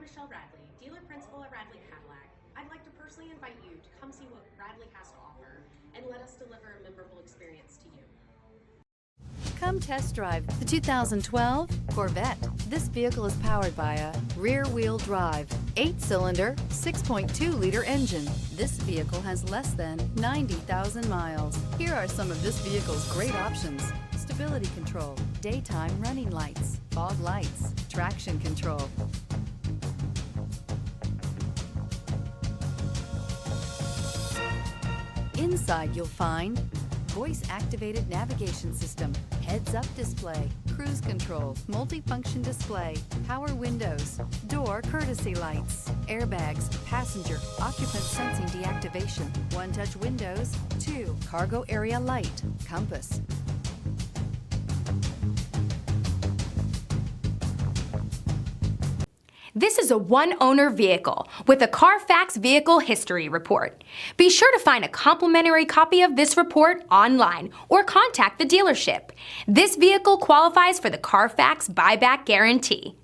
Michelle Radley, dealer principal at Radley Cadillac. I'd like to personally invite you to come see what Radley has to offer and let us deliver a memorable experience to you. Come test drive the 2012 Corvette. This vehicle is powered by a rear-wheel drive, 8-cylinder, 6.2-liter engine. This vehicle has less than 90,000 miles. Here are some of this vehicle's great options: stability control, daytime running lights, fog lights, traction control. Inside you'll find voice-activated navigation system, heads-up display, cruise control, multifunction display, power windows, door courtesy lights, airbags, passenger occupant sensing deactivation, one-touch windows, 2 cargo area light, compass. This is a one-owner vehicle with a Carfax Vehicle History Report. Be sure to find a complimentary copy of this report online or contact the dealership. This vehicle qualifies for the Carfax Buyback Guarantee.